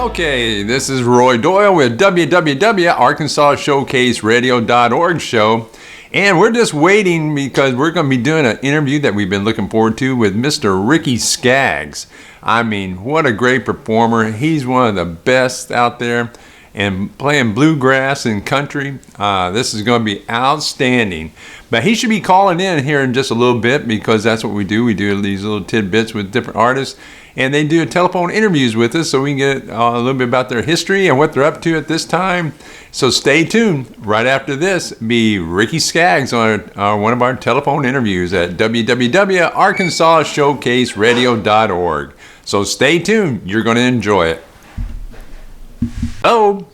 Okay, this is Roy Doyle with www.arkansasshowcaseradio.org show. And we're just waiting because we're going to be doing an interview that we've been looking forward to with Mr. Ricky Skaggs. I mean, what a great performer. He's one of the best out there and playing bluegrass and country. This is going to be outstanding. But he should be calling in here in just a little bit because that's what we do. We do these little tidbits with different artists. And they do telephone interviews with us so we can get a little bit about their history and what they're up to at this time. So stay tuned. Right after this, be Ricky Skaggs on one of our telephone interviews at www.arkansasshowcaseradio.org. So stay tuned. You're going to enjoy it. Oh.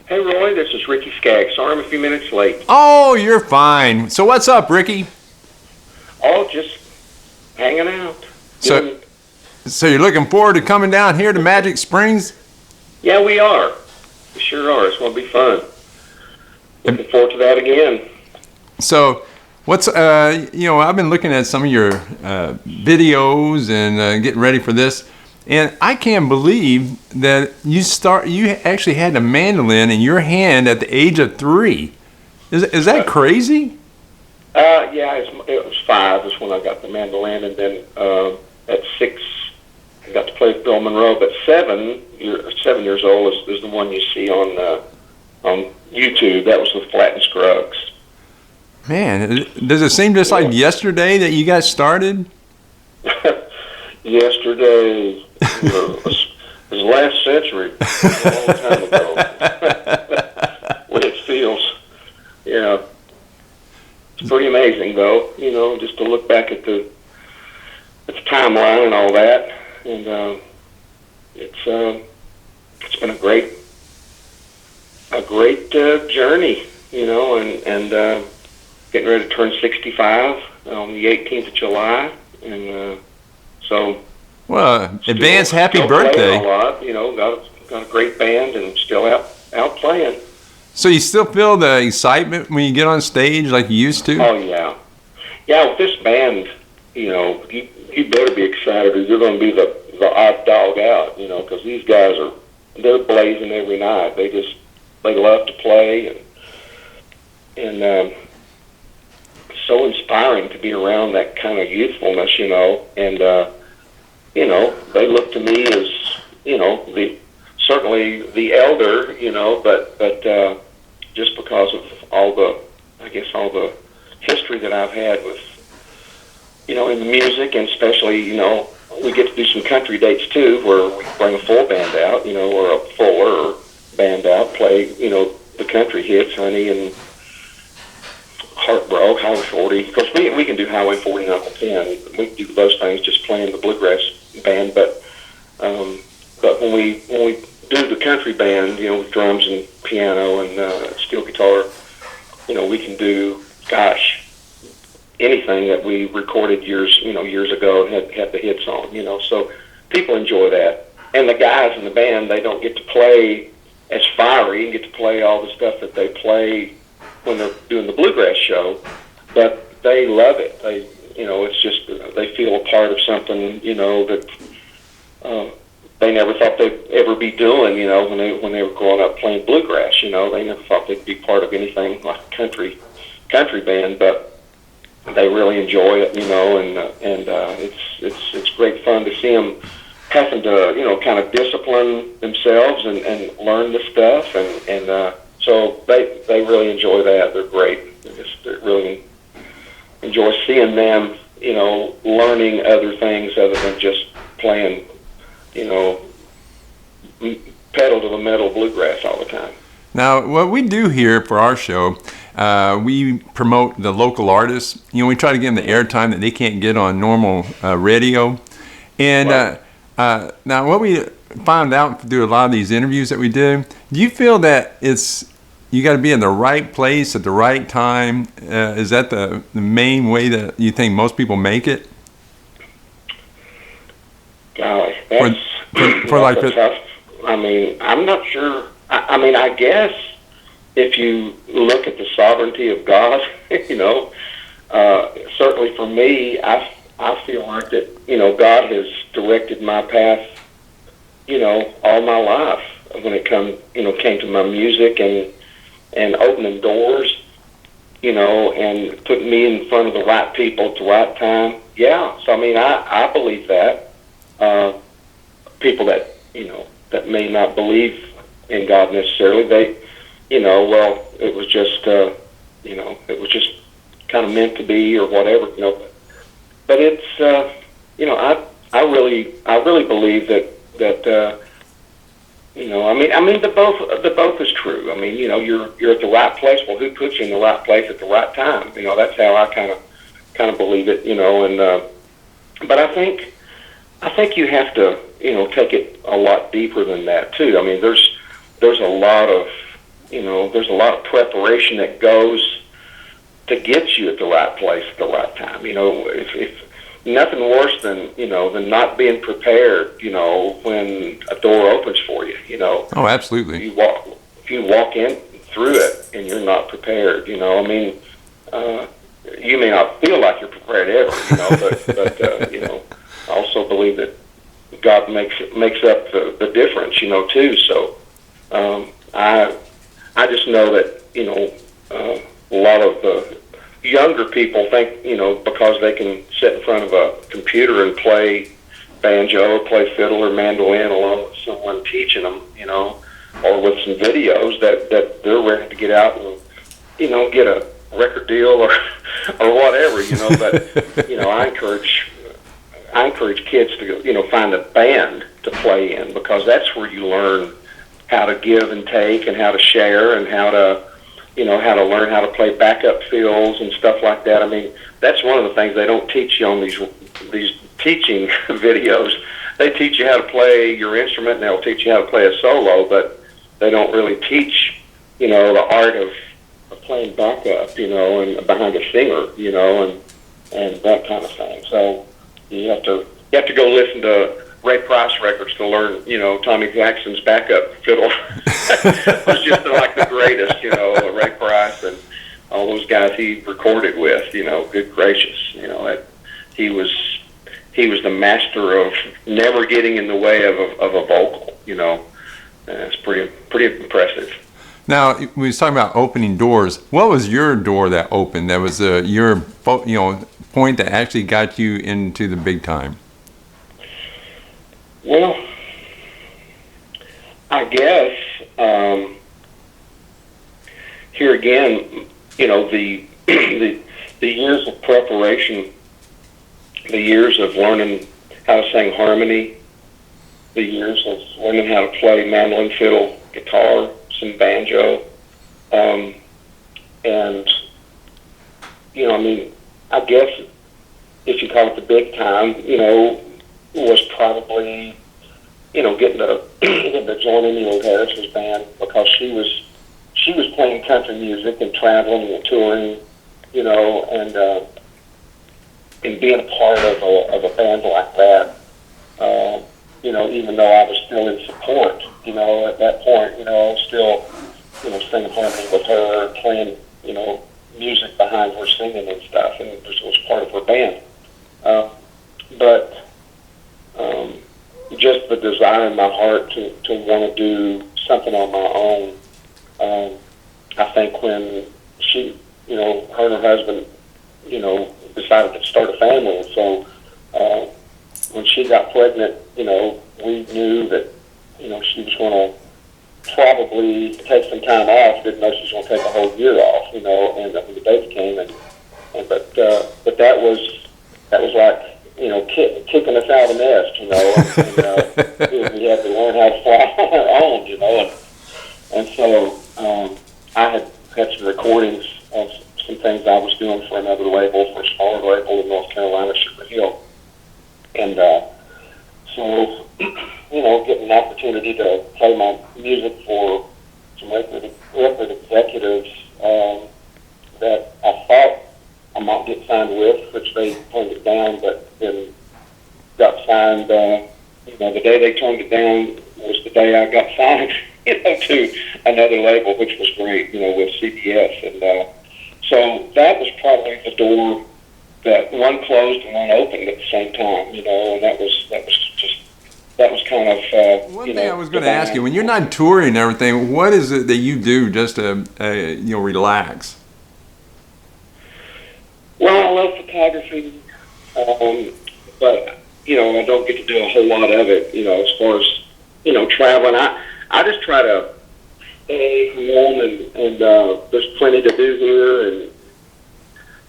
Hey, Roy, this is Ricky Skaggs. Sorry I'm a few minutes late. Oh, you're fine. So what's up, Ricky? Oh, just hanging out. So you're looking forward to coming down here to Magic Springs? Yeah, we are. We sure are. It's going to be fun. Looking forward to that again. So what's, I've been looking at some of your videos and getting ready for this, and I can't believe that you actually had a mandolin in your hand at the age of 3. Is that crazy? Yeah, it was 5 is when I got the mandolin, and then at 6, I got to play with Bill Monroe. But 7 years old is the one you see on YouTube. That was with Flat and Skaggs. Man, does it seem just like yesterday that you got started? Yesterday was last century. A long time ago. What it feels. Yeah. It's pretty amazing, though, just to look back at the timeline and all that. And it's been a great journey, and getting ready to turn 65 on the 18th of July, and well, advance happy birthday! A lot, got a great band and still out playing. So you still feel the excitement when you get on stage like you used to? Oh yeah, with this band, you better be excited or you're going to be the odd dog out, because these guys they're blazing every night. They love to play, and so inspiring to be around that kind of youthfulness, and they look to me as certainly the elder, but just because of all the history that I've had with, in the music, and especially, we get to do some country dates too, where we bring a full band out, or a fuller band out, play, the country hits, Honey and Heart Broke, Highway 40. Of course, we can do Highway 40 and Uncle 10. We can do those things just playing the bluegrass band, but when we do the country band, with drums and piano and steel guitar, we can do, anything that we recorded years ago and had the hits on, so people enjoy that. And the guys in the band, they don't get to play as fiery and get to play all the stuff that they play when they're doing the bluegrass show, but they love it. It's just, they feel a part of something, that they never thought they'd ever be doing, when they were growing up playing bluegrass, they never thought they'd be part of anything like a country band, but they really enjoy it, and it's great fun to see them having to, kind of discipline themselves and learn this stuff, and so they really enjoy that. They're great. They really enjoy seeing them, learning other things other than just playing, pedal to the metal bluegrass all the time. Now, what we do here for our show, we promote the local artists. We try to give them the airtime that they can't get on normal radio. And now what we found out through a lot of these interviews that we do you feel that you got to be in the right place at the right time? Is that the main way that you think most people make it? Golly, that's tough. I'm not sure. I guess if you look at the sovereignty of God, certainly for me, I feel like that, God has directed my path all my life when it came to my music and opening doors, and putting me in front of the right people at the right time. Yeah, so I mean, I believe that. People that may not believe in God necessarily, well, it was just, kind of meant to be or whatever. But it's, I really believe that. The both is true. I mean, you're at the right place. Well, who put you in the right place at the right time? That's how I kind of believe it. But I think you have to, take it a lot deeper than that too. I mean, there's a lot of, preparation that goes to get you at the right place at the right time. If nothing worse than not being prepared, when a door opens for you, Oh, absolutely. if you walk in through it and you're not prepared, you may not feel like you're prepared ever, but I also believe that God makes up the difference, too. So I just know that a lot of the younger people think because they can sit in front of a computer and play banjo or play fiddle or mandolin along with someone teaching them, or with some videos that they're ready to get out and get a record deal or whatever, But I encourage kids to go, find a band to play in, because that's where you learn how to give and take and how to share and how to learn how to play backup fills and stuff like that. I mean, that's one of the things they don't teach you on these teaching videos. They teach you how to play your instrument and they'll teach you how to play a solo, but they don't really teach, the art of playing backup, and behind a singer, and that kind of thing. So you have to go listen to Ray Price records to learn, Tommy Jackson's backup fiddle was just like the greatest, Ray Price and all those guys he recorded with, good gracious, he was the master of never getting in the way of a vocal, it's pretty impressive. Now, we was talking about opening doors. What was your door that opened? That was your point that actually got you into the big time? Well, I guess here again, the the years of preparation, the years of learning how to sing harmony, the years of learning how to play mandolin, fiddle, guitar, some banjo, and I guess if you call it the big time, was probably, getting to join in Neil Harris's band, because she was playing country music and traveling and touring, and being a part of a band like that, even though I was still in support, at that point, still, singing harmony with her, playing, music behind her singing and stuff, and it was part of her band. But just the desire in my heart to want to do something on my own. I think when she, her and her husband, decided to start a family, and so when she got pregnant, we knew that, she was going to probably take some time off. Didn't know she was going to take a whole year off, and when the baby came, but that was like, kicking us out of the nest, and we had to learn how to fly on our own, and so I had some recordings of some things I was doing for another label, for a smaller label in North Carolina, Sugar Hill, and so getting an opportunity to play my music for some record executives that I thought I might get signed with, which they turned it down, but then got signed. The day they turned it down was the day I got signed, to another label, which was great, with CBS. And so that was probably the door that one closed and one opened at the same time, and that was that was kind of One thing I was going to ask you, when you're not touring and everything, what is it that you do just to relax? Well, I love photography, but I don't get to do a whole lot of it. As far as traveling, I just try to stay home, and there's plenty to do here, and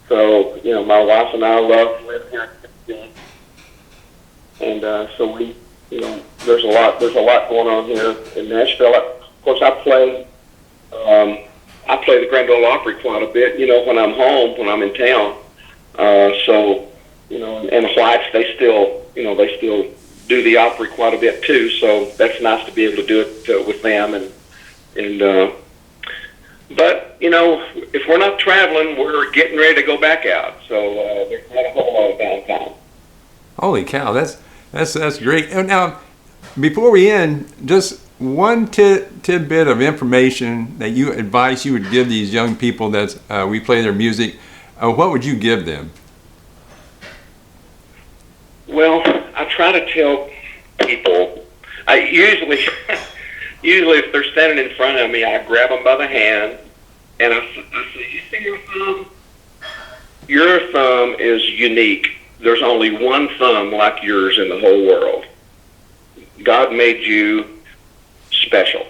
so my wife and I love to live here, and so we, there's a lot going on here in Nashville. Of course, I play the Grand Ole Opry quite a bit. When I'm home, when I'm in town. So and the Whites, they still do the Opry quite a bit too. So that's nice to be able to do it with them. But if we're not traveling, we're getting ready to go back out. So there's not a whole lot of downtime. Holy cow, that's great. And now, before we end, just one tidbit of information that advice you would give these young people that we play their music. What would you give them? Well, I try to tell people. I usually if they're standing in front of me, I grab them by the hand and I say, "You see your thumb? Your thumb is unique. There's only one thumb like yours in the whole world. God made you special.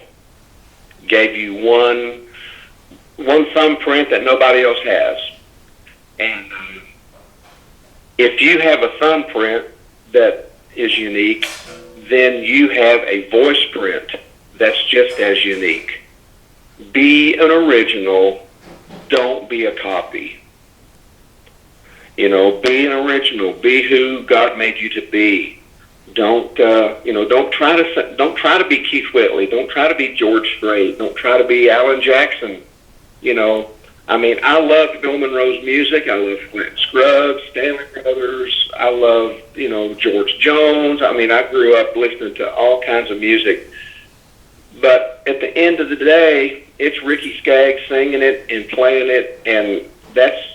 Gave you one thumbprint that nobody else has. And if you have a thumbprint that is unique, then you have a voice print that's just as unique. Be an original. Don't be a copy. Be an original. Be who God made you to be. Don't try to be Keith Whitley. Don't try to be George Strait. Don't try to be Alan Jackson. I love Bill Monroe's music. I love Flint Scruggs, Stanley Brothers. I love, George Jones. I grew up listening to all kinds of music. But at the end of the day, it's Ricky Skaggs singing it and playing it, and that's,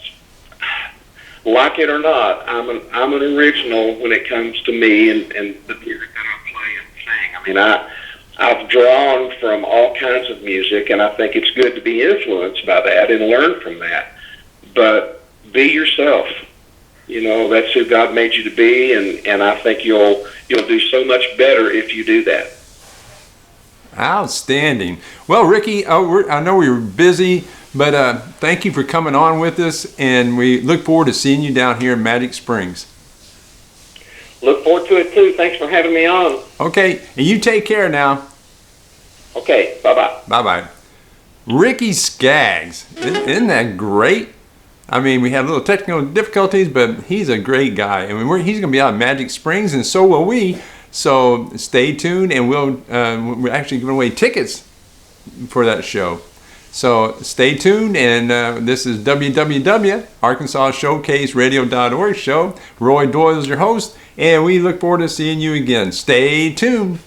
like it or not, I'm an original when it comes to me and the music that I play and sing. I've drawn from all kinds of music, and I think it's good to be influenced by that and learn from that. But be yourself. That's who God made you to be, and I think you'll do so much better if you do that. Outstanding. Well, Ricky, I know we were busy, but thank you for coming on with us, and we look forward to seeing you down here in Magic Springs. Look forward to it, too. Thanks for having me on. Okay, and you take care now. Okay, bye-bye. Bye-bye. Ricky Skaggs. Isn't that great? We had a little technical difficulties, but he's a great guy. He's going to be out in Magic Springs, and so will we. So stay tuned, and we're actually giving away tickets for that show. So stay tuned, and this is www.arkansasshowcaseradio.org show. Roy Doyle is your host, and we look forward to seeing you again. Stay tuned.